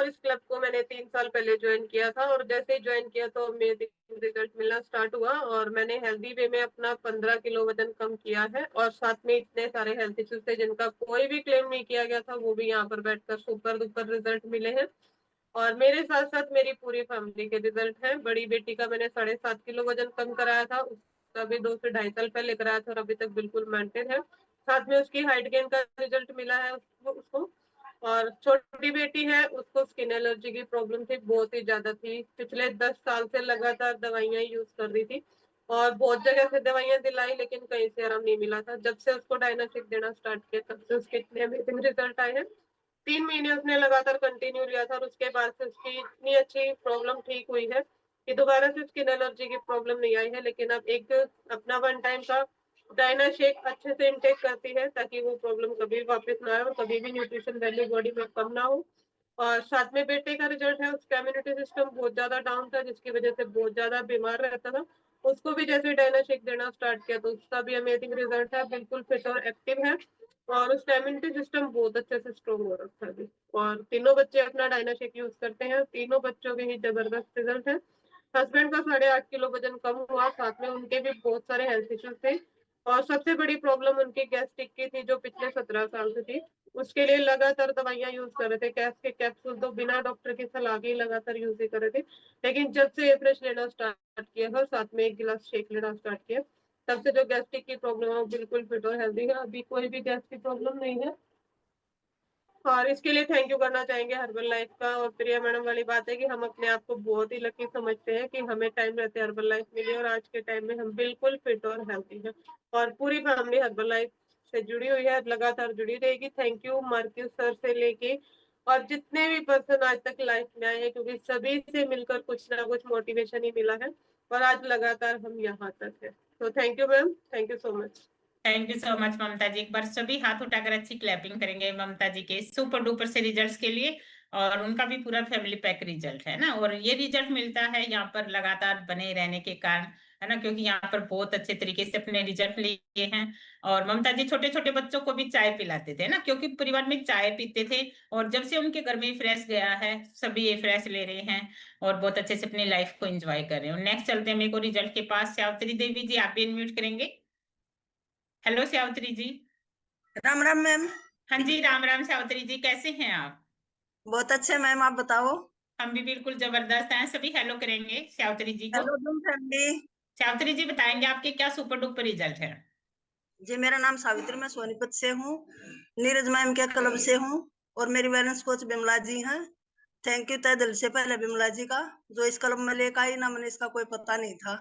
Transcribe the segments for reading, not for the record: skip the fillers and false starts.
और इस क्लब को मैंने 3 साल पहले ज्वाइन किया था, और जैसे ही ज्वाइन किया तो मेरे रिजल्ट मिलना स्टार्ट हुआ, और मैंने हेल्दी वे में अपना 15 किलो वजन कम किया है। और साथ में इतने सारे हेल्थ इश्यूज थे जिनका कोई भी क्लेम नहीं किया गया था, वो भी यहाँ पर बैठकर सुपर डुपर रिजल्ट मिले हैं। और मेरे साथ साथ मेरी पूरी फैमिली के रिजल्ट है। बड़ी बेटी का मैंने 7.5 किलो वजन कम कराया था, उसका भी 2 से ढाई साल पहले कराया था, और अभी तक बिल्कुल मेंटेन है। साथ में उसकी हाइट गेन का रिजल्ट मिला है उसको। और छोटी बेटी है, उसको स्किन एलर्जी की प्रॉब्लम थी, बहुत ही ज्यादा थी। पिछले 10 साल से लगातार दवाइयां यूज कर रही थी, और बहुत जगह से दवाइयां दिलाई, लेकिन कहीं से आराम नहीं मिला था। जब से उसको डायनासिक देना स्टार्ट किया, तब से उसके इतने अमेजिंग रिजल्ट आए हैं। 3 महीने उसने लगातार कंटिन्यू लिया था, और उसके बाद से उसकी इतनी अच्छी प्रॉब्लम ठीक हुई है कि दोबारा से स्किन एलर्जी की प्रॉब्लम नहीं आई है। लेकिन अब एक अपना वन टाइम का डायना शेक अच्छे से इंटेक करती है, ताकि वो प्रॉब्लम कभी वापस ना आए और कभी भी न्यूट्रिशन वैल्यू बॉडी में कम ना हो। और साथ में बेटे का रिजल्ट है, उसका इम्यूनिटी सिस्टम बहुत ज्यादा डाउन था, जिसकी वजह से बहुत ज्यादा बीमार रहता था। उसको भी जैसे डायना शेक देना स्टार्ट किया, तो उसका भी अमेजिंग रिजल्ट है, बिल्कुल फिट और एक्टिव है। और उसका इम्यूनिटी सिस्टम बहुत अच्छे से स्ट्रॉन्ग हो रखा है अभी। और तीनों बच्चे अपना डायना शेक यूज करते हैं, तीनों बच्चों के ही जबरदस्त रिजल्ट है। हस्बैंड का 8.5 किलो वजन कम हुआ, साथ में उनके भी बहुत सारे हेल्थ इश्यूज थे। और सबसे बड़ी प्रॉब्लम उनकी गैस्ट्रिक की थी, जो पिछले 17 साल से थी। उसके लिए लगातार दवाइयां यूज कर रहे थे, गैस के कैप्सूल तो बिना डॉक्टर की सलाह के ही लगातार यूज ही कर रहे थे। लेकिन जब से ये फ्रेश लेना स्टार्ट किया है, साथ में 1 गिलास शेक लेना स्टार्ट किया, तब से जो गैस्ट्रिक की प्रॉब्लम है वो बिल्कुल फिट और हेल्दी है, अभी कोई भी गैस की प्रॉब्लम नहीं है। और इसके लिए थैंक यू करना चाहेंगे हर्बल लाइफ का। और प्रिया मैडम वाली बात है कि हम अपने आप को बहुत ही लकी समझते हैं कि हमें टाइम रहते हर्बल लाइफ मिली, और आज के टाइम में हम बिल्कुल फिट और हेल्थी हैं। और पूरी फैमिली हर्बल लाइफ से जुड़ी हुई है, लगातार जुड़ी रहेगी। थैंक यू मार्क्यूस सर से लेके और जितने भी पर्सन आज तक लाइफ में आए हैं, क्योंकि सभी से मिलकर कुछ ना कुछ मोटिवेशन ही मिला है, और आज लगातार हम यहाँ तक है। तो thank you ma'am, thank you so much. Thank you so much Mamta ji. एक बार सभी हाथ उठाकर अच्छी क्लैपिंग करेंगे ममता जी के सुपर डुपर से रिजल्ट्स के लिए। और उनका भी पूरा फैमिली पैक रिजल्ट है ना, और ये रिजल्ट मिलता है यहाँ पर लगातार बने रहने के कारण, है ना, क्योंकि यहाँ पर बहुत अच्छे तरीके से अपने रिजल्ट लिए हैं। और ममता जी छोटे छोटे बच्चों को भी चाय पिलाते थे ना, क्योंकि परिवार में चाय पीते थे, और जब से उनके घर में फ्रेश गया है, सभी ये फ्रेश ले रहे हैं और बहुत अच्छे से अपनी लाइफ को एंजॉय कर रहे हैं। नेक्स्ट चलते हैं मेरे को रिजल्ट के पास। सावित्री देवी जी, आप भी अनम्यूट करेंगे। हेलो सावित्री जी। राम राम मैम। हाँ जी, राम राम सावित्री जी, कैसे हैं आप? बहुत अच्छे मैम, आप बताओ। हम भी बिल्कुल जबरदस्त हैं। सभी हेलो करेंगे सावित्री जी को। हेलो तुम फैमिली। सावित्री जी बताएंगे आपके क्या सुपर डुपर रिजल्ट है? जी मेरा नाम सावित्री, मैं सोनीपत से हूँ, नीरज मैम के क्लब से हूँ, और मेरी बैलेंस कोच बिमला जी हैं। थैंक यू तहे दिल से पहले बिमला जी का, जो इस क्लब में लेकर आई ना, मैंने इसका कोई पता नहीं था।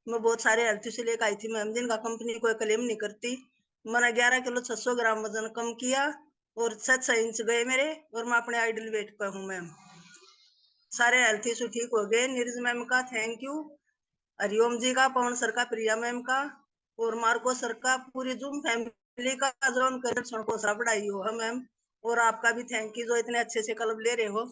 मैं बहुत सारे हेल्थ से लेकर आई थी मैम, जिनका कंपनी कोई क्लेम नहीं करती। मैंने 11 किलो 600 ग्राम वजन कम किया, और 7 इंच गए मेरे, और मैं अपने आइडल वेट पर हूँ मैम। सारे हेल्थ इशू ठीक हो गए। नीरज मैम का थैंक यू, हरिओम जी का, पवन सर का, प्रिया मैम का, और मार्को सर का, पूरी जूम फैमिली का, जो उनका हौसला बढ़ाई हो मैम। और आपका भी थैंक यू, जो इतने अच्छे से क्लब ले रहे हो।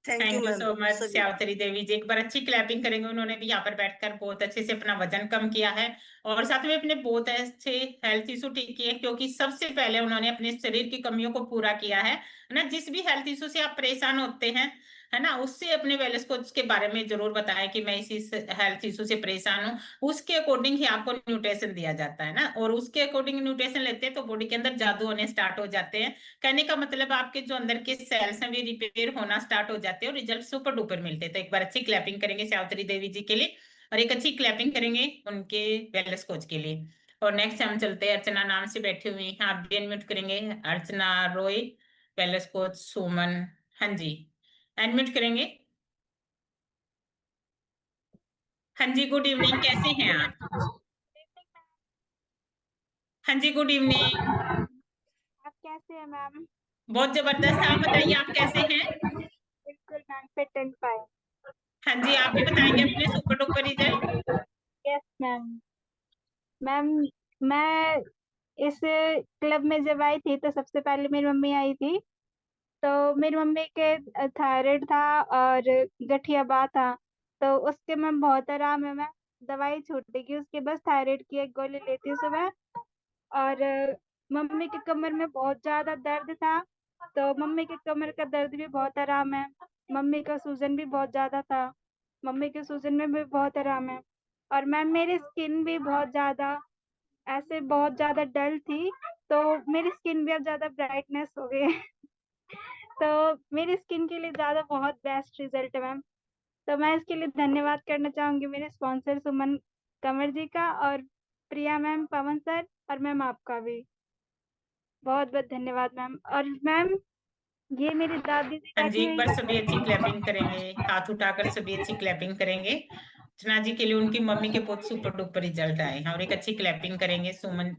Thank you thank you ma'am so much सभी। सावित्री देवी जी। एक बार अच्छी क्लैपिंग करेंगे। उन्होंने भी यहाँ पर बैठकर बहुत अच्छे से अपना वजन कम किया है, और साथ में अपने बहुत अच्छे हेल्थ इशू ठीक किए, क्योंकि सबसे पहले उन्होंने अपने शरीर की कमियों को पूरा किया है ना। जिस भी हेल्थ इशू से आप परेशान होते हैं, है ना, उससे अपने वेलनेस कोच के बारे में जरूर बताएं कि मैं इसी हेल्थ इशू से परेशान हूँ। उसके अकॉर्डिंग ही आपको न्यूट्रिशन दिया जाता है ना, और उसके अकॉर्डिंग न्यूट्रिशन लेते हैं तो बॉडी के अंदर जादू होने स्टार्ट हो जाते हैं। कहने का मतलब आपके जो अंदर के सेल्स हैं वे रिपेयर होना स्टार्ट हो जाते हैं, और रिजल्ट सुपर डुपर मिलते हैं। तो एक बार अच्छी क्लैपिंग करेंगे सावित्री देवी जी के लिए, और एक अच्छी क्लैपिंग करेंगे उनके वेलनेस कोच के लिए। और नेक्स्ट हम चलते हैं, अर्चना नाम से बैठी हुई हैं, आप भी अनम्यूट करेंगे। अर्चना रॉय, वेलनेस कोच सुमन। हाँ जी, अनम्यूट करेंगे। हाँ जी, गुड इवनिंग, कैसे हैं आप? हाँ जी, गुड इवनिंग। आप कैसे हैं मैम? बहुत जबरदस्त, आप बताइए आप कैसे हैं? बिल्कुल मैम, फिट एंड फाइन। हाँ जी, आप भी बताएंगे अपने super duper result. Yes ma'am. Ma'am, मैं इस क्लब में जब आई थी तो सबसे पहले मेरी मम्मी आई थी। तो मेरी मम्मी के थायराइड था और गठियाबा था, तो उसके मैम बहुत आराम है मैम। दवाई छूटेगी उसके, बस थायराइड की एक गोली लेती हूँ सुबह। और मम्मी के कमर में बहुत ज्यादा दर्द था, तो मम्मी के कमर का दर्द भी बहुत आराम है। मम्मी का सूजन भी बहुत ज़्यादा था, मम्मी के सूजन में भी बहुत आराम है। और मैम मेरी स्किन भी बहुत ज़्यादा ऐसे बहुत ज़्यादा डल थी, तो मेरी स्किन भी अब ज़्यादा ब्राइटनेस हो गई है। तो मेरी स्किन के लिए ज़्यादा बहुत बेस्ट रिजल्ट है मैम। तो मैं इसके लिए धन्यवाद करना चाहूँगी मेरे स्पॉन्सर सुमन कंवर जी का, और प्रिया मैम, पवन सर, और मैम आपका भी बहुत-बहुत धन्यवाद मैम। और मैम ये मेरी दादी जी हाँ जी, बैठी एक हुई बार है। सभी अच्छी क्लैपिंग करेंगे, हाथ उठाकर सभी अच्छी क्लैपिंग करेंगे अर्चना जी के लिए। उनकी मम्मी के बहुत सुपर डुपर रिजल्ट आए हैं, और एक अच्छी क्लैपिंग करेंगे सुमन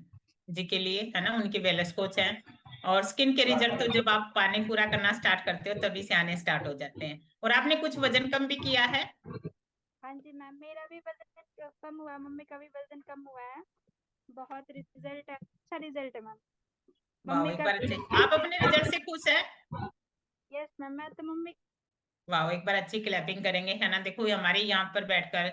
जी के लिए, है ना, उनके वेलनेस कोच हैं। और स्किन के रिजल्ट तो जब आप पानी पूरा करना स्टार्ट करते हो तभी से आने स्टार्ट हो जाते हैं। और आपने कुछ वजन कम भी किया है। हाँ जी मैम, मेरा भी वजन कम हुआ है, मम्मी का भी वजन कम हुआ है। बहुत रिजल्ट है, अच्छा रिजल्ट है मैम। वाह, मम्मी एक का बार अच्छे, आप अपने रिजल्ट से खुश हैं। यस मैम, मैं तो मम्मी वाह, एक बार अच्छी क्लैपिंग करेंगे, है ना। देखो ये हमारे यहाँ पर बैठकर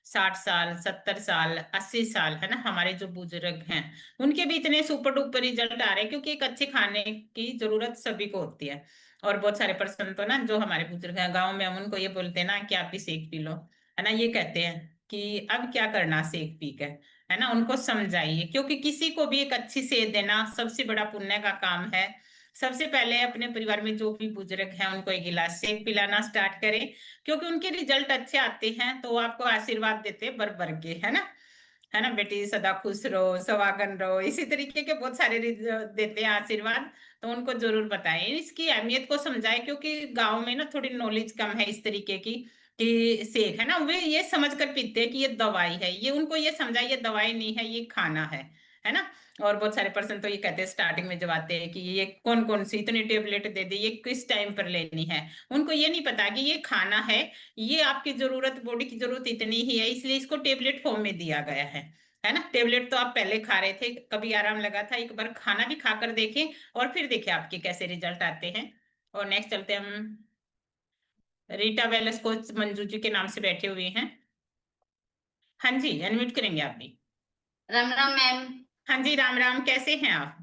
60 साल, 70 साल, 80 साल, है ना, हमारे जो बुजुर्ग हैं उनके भी इतने सुपर डुपर रिजल्ट आ रहे हैं, क्योंकि एक अच्छे खाने की जरूरत सभी को होती है। और बहुत सारे पर्सन तो ना, जो हमारे बुजुर्ग हैं गाँव में, हम उनको ये बोलते हैं ना कि आप भी सेक पी लो, है ना, ये कहते हैं कि अब क्या करना सेक पी कर, है ना। उनको समझाइए, क्योंकि किसी को भी एक अच्छी सेहत देना सबसे बड़ा पुण्य का काम है। सबसे पहले अपने परिवार में जो भी बुजुर्ग हैं उनको एक गिलास सेक पिलाना स्टार्ट करें, क्योंकि उनके रिजल्ट अच्छे आते हैं तो वो आपको आशीर्वाद देते हैं भर भर के, है ना बेटी, सदा खुश रहो, सुहागन रहो, इसी तरीके के बहुत सारे देते हैं आशीर्वाद। तो उनको जरूर बताएं, इसकी अहमियत को समझाएं, क्योंकि गांव में ना थोड़ी नॉलेज कम है इस तरीके की कि सेक, है ना, वे ये समझ कर पीते हैं कि ये दवाई है। ये उनको ये समझाइए ये दवाई नहीं है, ये खाना है ना। और बहुत सारे पर्सन तो ये कहते हैं स्टार्टिंग में जब आते हैं कि ये कौन कौन सी इतनी टेबलेट दे दी, ये किस टाइम पर लेनी है। उनको ये नहीं पता कि ये खाना है, ये आपकी जरूरत, बॉडी की जरूरत इतनी ही है, इसलिए इसको टेबलेट फॉर्म में दिया गया है ना। टेबलेट तो आप पहले खा रहे थे, कभी आराम लगा था, एक बार खाना भी खाकर देखें और फिर देखें आपके कैसे रिजल्ट आते हैं। और नेक्स्ट चलते हैं हम, रीटा वेलनेस कोच मंजू जी के नाम से बैठे हुए हैं। हाँ जी, अनम्यूट करेंगे आप भी। राम राम मैम। हाँ जी, राम राम, कैसे हैं आप।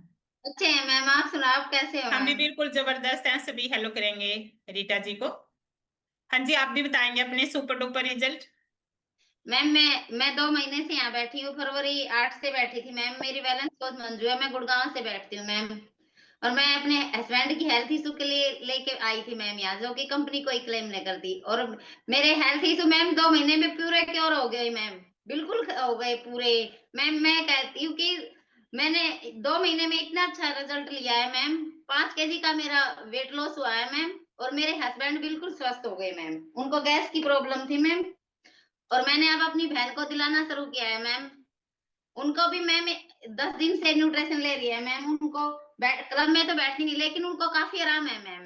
अच्छे हैं मैम, आप सुनाओ आप कैसे हो हम भी मैम? बिल्कुल जबरदस्त हैं, सभी हेलो करेंगे रीटा जी को। हाँ जी, आप भी बताएंगे अपने सुपर डुपर रिजल्ट। मैम मैं 2 महीने से यहाँ बैठी हूँ, फरवरी 8 से बैठी थी मैम। मेरी बैलेंस कोच मंजू है, मैं गुड़गांव से बैठती हूँ मैम। और मैं अपने हस्बैंड की हेल्थ इशू के लिए लेके आई थी मैम यहाँ, जो कि कंपनी कोई क्लेम नहीं करती। और मेरे हेल्थ इशू मैम 2 महीने में पूरे क्योर हो गए मैम, बिल्कुल हो गए पूरे। मैम मैं कहती हूँ कि मैंने 2 महीने में इतना अच्छा रिजल्ट लिया है मैम। 5 केजी का मेरा वेट लॉस हुआ है मैम। और मेरे हस्बैंड बिल्कुल स्वस्थ हो गए मैम, उनको गैस की प्रॉब्लम थी मैम। और मैंने अब अपनी बहन को दिलाना शुरू किया है मैम। उनको भी मैम 10 दिन से न्यूट्रिशन ले रही है मैम। उनको क्लब में तो बैठती नहीं, लेकिन उनको काफी आराम है मैम।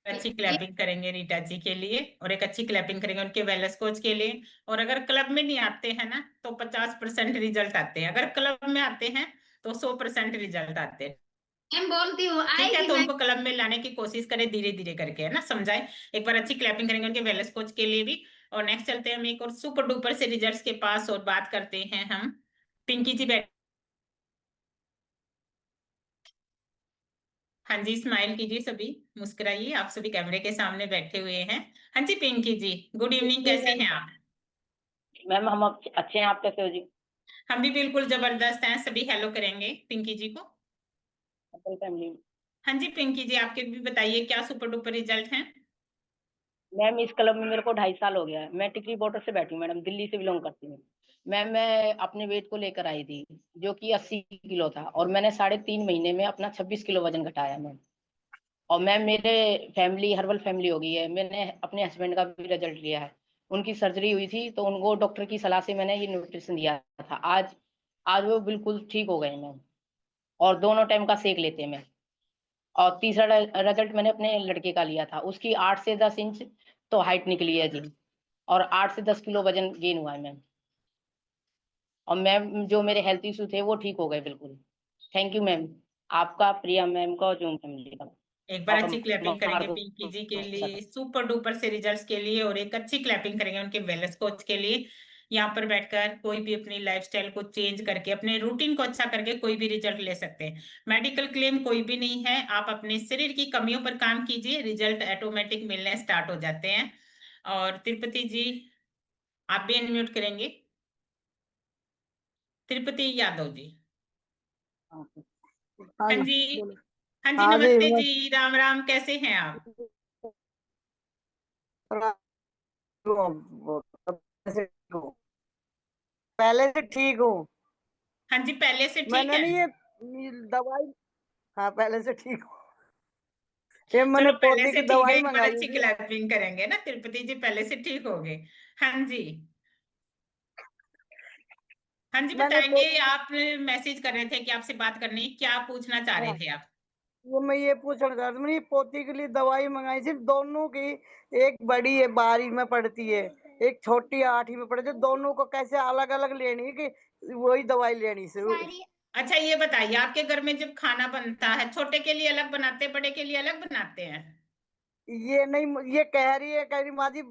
अच्छी क्लैपिंग करेंगे रीटा जी के लिए, और एक अच्छी क्लैपिंग करेंगे उनके वेलनेस कोच के लिए। और अगर क्लब में नहीं आते हैं ना तो 50% रिजल्ट आते हैं, अगर क्लब में आते हैं तो 100% रिजल्ट आते हैं। मैम बोलती हूँ ठीक है, आएगी तो मैम। उनको क्लब में लाने की कोशिश करें धीरे धीरे करके, है ना, समझाएं। एक बार अच्छी क्लैपिंग करेंगे उनके वेलनेस कोच के लिए भी। और नेक्स्ट चलते हैं हम एक और सुपर डुपर से रिजल्ट्स के पास, और बात करते हैं हम पिंकी जी बैठ। हाँ जी, स्माइल कीजिए सभी, मुस्कुराइए, आप सभी कैमरे के सामने बैठे हुए हैं। हाँ जी पिंकी जी, गुड इवनिंग, कैसे हैं आप। मैम हम अच्छे हैं, आप कैसे हो जी? हम भी बिल्कुल जबरदस्त हैं, सभी हेलो करेंगे पिंकी जी को। फैमिली। हाँ जी पिंकी जी, आपके भी बताइए क्या सुपर डुपर रिजल्ट हैं। मैम इस क्लब में मेरे को 2.5 साल हो गया है। मैं टिकरी बॉर्डर से बैठी हूँ मैडम, दिल्ली से बिलोंग करती हूँ। मैम मैं अपने वेट को लेकर आई थी जो कि 80 किलो था, और मैंने 3.5 महीने में अपना 26 किलो वजन घटाया मैम। और मैम मेरे फैमिली हर्बल फैमिली हो गई है। मैंने अपने हस्बैंड का भी रिजल्ट लिया है। उनकी सर्जरी हुई थी तो उनको डॉक्टर की सलाह से मैंने ये न्यूट्रिशन दिया था। आज आज वो बिल्कुल ठीक हो गए मैम, और दोनों टाइम का सेक लेते हैं मैम। और तीसरा रिजल्ट मैंने अपने लड़के का लिया था, उसकी 8 से 10 इंच तो हाइट निकली है जी, और 8 से 10 किलो वजन गेन हुआ है मैम। और मैम जो मेरे हेल्थ इशू थे वो ठीक हो गए बिल्कुल। थैंक यू मैम, आपका, प्रिया मैम का, जूम फैमिली का। एक बार और अच्छी क्लैपिंग करेंगे पिंकी जी के लिए मार्गदर्शन। सुपर डुपर से रिजल्ट्स के लिए, और एक अच्छी क्लैपिंग करेंगे उनके वेलनेस कोच के लिए। यहाँ पर बैठकर कोई भी अपनी लाइफस्टाइल को चेंज करके, अपने रूटीन को अच्छा करके कोई भी रिजल्ट ले सकते हैं। मेडिकल क्लेम कोई भी नहीं है, आप अपने शरीर की कमियों पर काम कीजिए, रिजल्ट ऑटोमेटिक मिलने स्टार्ट हो जाते हैं। और तिरुपति जी, आप भी अनम्यूट करेंगे। तिरुपति यादव जी। हाँ जी, हाँ जी, हाँ जी, नमस्ते जी, राम राम, कैसे हैं आप? पहले से ठीक हूँ। हाँ जी, पहले से ठीक मैंने है। नहीं ये दवाई, हाँ पहले से ठीक हूँ। ये मैंने चलो पहले पोती से की ठीक है, दवाई एक बार मंगाई अच्छी थी। क्लैपिंग करेंगे ना, तिरुपति जी पहले से ठीक हो गए। हाँ जी, हाँ जी, मैंने बताएंगे। आप मैसेज कर रहे थे कि आपसे बात करनी है, क्या पूछना चाह रहे थे आप? वो मैं ये पूछना चाहता हूँ, मेरी पोती के लिए दवाई मंगाई थी दोनों की। एक बड़ी है 12वीं में पढ़ती है, एक छोटी 8वीं में पढ़ती है। दोनों को कैसे अलग अलग लेनी है कि वही दवाई लेनी से? अच्छा ये बताइए, आपके घर में जब खाना बनता है, छोटे के लिए अलग बनाते हैं, बड़े के लिए अलग बनाते हैं? ये नहीं, ये कह रही माँ जी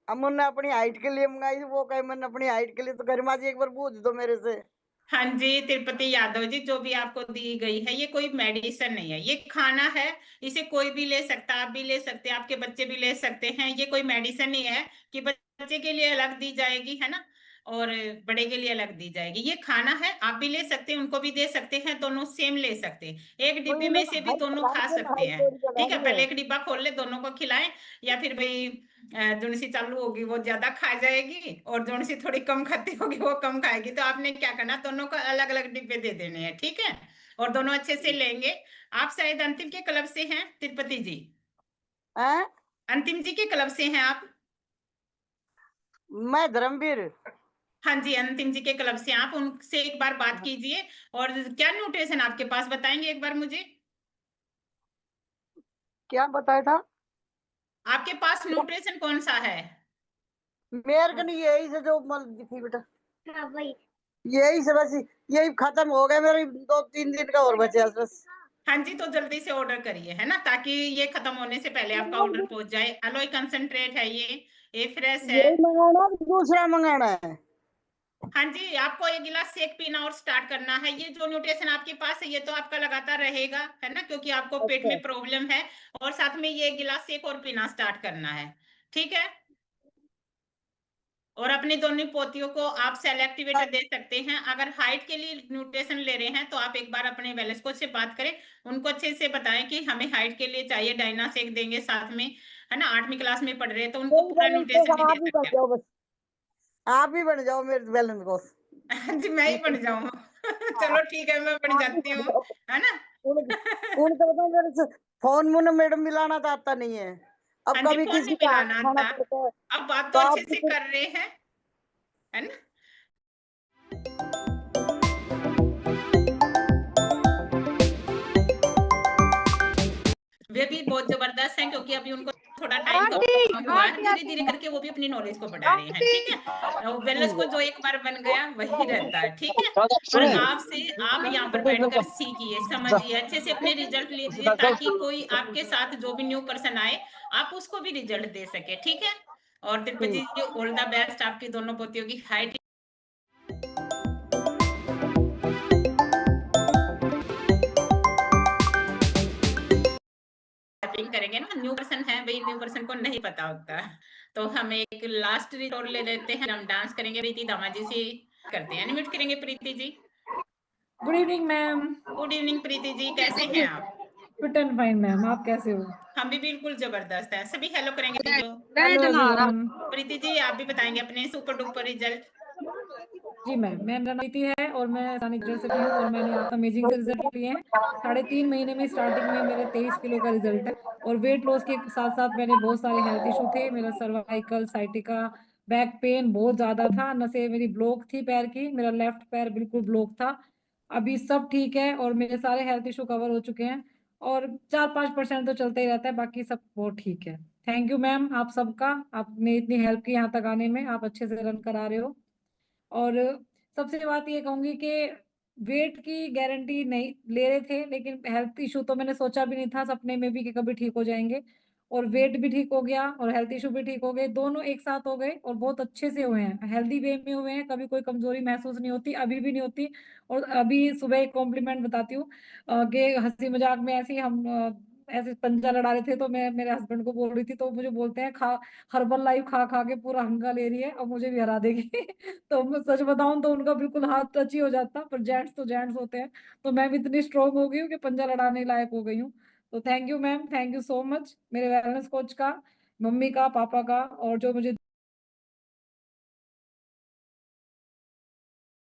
अमन ने अपनी हाइट के लिए मंगाई थी, वो कहे मैंने अपनी हाइट के लिए। तो कह रही माँ जी एक बार पूछ दो मेरे से। हाँ जी, तिरुपति यादव जी, जो भी आपको दी गई है ये कोई मेडिसिन नहीं है, ये खाना है। इसे कोई भी ले सकता है, आप भी ले सकते हैं, आपके बच्चे भी ले सकते हैं। ये कोई मेडिसिन नहीं है कि बच्चे के लिए अलग दी जाएगी, है ना, और बड़े के लिए अलग दी जाएगी। ये खाना है, आप भी ले सकते हैं, उनको भी दे सकते हैं, दोनों सेम ले सकते हैं। एक तो डिब्बे में इन्हें से भी हाइट दोनों खा बढ़ाएंगे ना, सकते हाइट हैं। थोड़ी ठीक है, बढ़ाएंगे। पहले एक डिब्बा खोल ले, दोनों को खिलाएं। या फिर भाई जोन सी चालू होगी वो ज्यादा खा जाएगी, और जोन सी थोड़ी कम खाती होगी वो कम खाएगी। तो आपने क्या करना, दोनों को अलग अलग डिब्बे दे देने हैं, ठीक है, और दोनों अच्छे से लेंगे। आप शायद अंतिम के क्लब से हैं तिरुपति जी? हैं? अंतिम जी के क्लब से हैं आप? मैं धर्मवीर। हाँ जी, अंतिम जी के क्लब से आप उनसे एक बार बात कीजिए। और क्या न्यूट्रिशन आपके पास, बताएंगे एक बार मुझे? क्या बताया था? आपके पास न्यूट्रिशन कौन सा है? मेरे को नहीं, यही से जो मल दिखी बेटा, यही से बस। यही खत्म हो गया मेरे, 2-3 दिन का और बचे बस। हाँ जी, तो जल्दी से ऑर्डर करिए, है ना, ताकि ये खत्म होने से पहले आपका ऑर्डर पहुंच जाए। अलोई कंसंट्रेट है ये फ्रेश है। यही मंगाना है, दूसरा मंगाना है? हाँ जी, आपको एक गिलास शेक पीना और स्टार्ट करना है। ये जो न्यूट्रिशन आपके पास है ये तो आपका लगातार रहेगा, है ना, क्योंकि आपको पेट अच्छा। में प्रॉब्लम है। और साथ में ये गिलास शेक और पीना स्टार्ट करना है, ठीक है। और अपनी दोनों पोतियों को आप सेल एक्टिवेटर दे सकते हैं। अगर हाइट के लिए न्यूट्रिशन ले रहे हैं तो आप एक बार अपने वेलनेस कोच से बात करें, उनको अच्छे से बताएं कि हमें हाइट के लिए चाहिए, डायना शेक देंगे साथ में, है ना। 8वीं क्लास में पढ़ रहे हैं तो उनको मेरी पूरा बैलेंस को न्यूट्रिशन भी दे आप ही बन सकते हैं। जाओ बस, आप ही बन जाओ मेरे बैलेंस को। हाँ जी, मैं ही बन जाऊँ। चलो ठीक है, मैं बन आप ही जाती बन हूँ, जाओ। है ना। उनको बताओ मेरे से फोन मुझे मैडम मिलाना तो आता नहीं है। अब हाँ जी, कभी फोन किसी नहीं का हाथ मिलाना खाना आता। पड़ता है अब बात तो तो अच्छे आप से कर रहे हैं, है ना। वे भी बहुत जबरदस्त हैं, क्योंकि अभी उनको थोड़ा टाइम कम हुआ है, धीरे धीरे करके वो भी अपनी नॉलेज को बढ़ा रहे हैं, ठीक है। वेलनेस को जो एक बार बन गया वही रहता है, ठीक है। और आपसे आप यहाँ पर बैठकर सीखिए, समझिए, अच्छे से अपने रिजल्ट लीजिए, ताकि कोई आपके साथ जो भी न्यू पर्सन आए आप उसको भी रिजल्ट दे सके, ठीक है। और तिरुपति जी, ऑल द बेस्ट, आपकी दोनों पोतियों की हाइट करेंगे ना। न्यू पर्सन है भाई, न्यू पर्सन को नहीं पता होता। तो हम एक लास्ट रिटोर ले लेते हैं, हम डांस करेंगे, प्रीति दामाजी से करते हैं, अनम्यूट करेंगे Preeti ji. Good evening ma'am. Good evening Preeti ji, कैसे हैं आप? फिट एंड फाइन मैम, आप कैसे हो? हम भी बिल्कुल जबरदस्त हैं, सभी हेलो करेंगे जो। Hello everyone. प्रीति जी, आप भी बताएंगे अपने सुपर डुपर रिजल्ट। जी मैम, मेरा नाम प्रीति है और मैं सैनिक से हूँ और मैंने यहाँ अमेजिंग से रिजल्ट लिए हैं। 3.5 महीने में स्टार्टिंग में मेरे 23 किलो का रिजल्ट है। और वेट लॉस के साथ साथ मैंने बहुत सारे हेल्थ इशू थे। मेरा सर्वाइकल, साइटिका, बैक पेन बहुत ज्यादा था, नसें मेरी ब्लॉक थी पैर की, मेरा लेफ्ट पैर बिल्कुल ब्लॉक था। अभी सब ठीक है और मेरे सारे हेल्थ इशू कवर हो चुके हैं। और 4-5% तो चलता ही रहता है, बाकी सब बहुत ठीक है। थैंक यू मैम आप सबका, आपने इतनी हेल्प की यहाँ तक आने में, आप अच्छे से रन करा रहे हो। और सबसे बात ये कहूंगी कि वेट की गारंटी नहीं ले रहे थे, लेकिन हेल्थ इशू तो मैंने सोचा भी नहीं था सपने में भी कि कभी ठीक हो जाएंगे। और वेट भी ठीक हो गया और हेल्थ इशू भी ठीक हो गए, दोनों एक साथ हो गए और बहुत अच्छे से हुए हैं, हेल्दी वे में हुए हैं, कभी कोई कमजोरी महसूस नहीं होती, अभी भी नहीं होती। और अभी सुबह एक कॉम्प्लीमेंट बताती हूँ कि हंसी मजाक में ऐसे ही हम ऐसे पंजा लड़ा रहे थे, तो मैं मेरे हस्बैंड को बोल रही थी, तो मुझे बोलते हैं खा हर्बल लाइफ खा खा के पूरा हंगा ले रही है, अब मुझे भी हरा देगी। तो मैं सच बताऊं तो उनका बिल्कुल हाथ टच ही हो जाता, पर जेंट्स तो जेंट्स होते हैं, तो मैं भी इतनी स्ट्रोंग हो गई हूँ कि पंजा लड़ाने लायक हो गई हूँ। तो thank you ma'am, thank you so much मेरे वेलनेस कोच का, मम्मी का, पापा का, और जो मुझे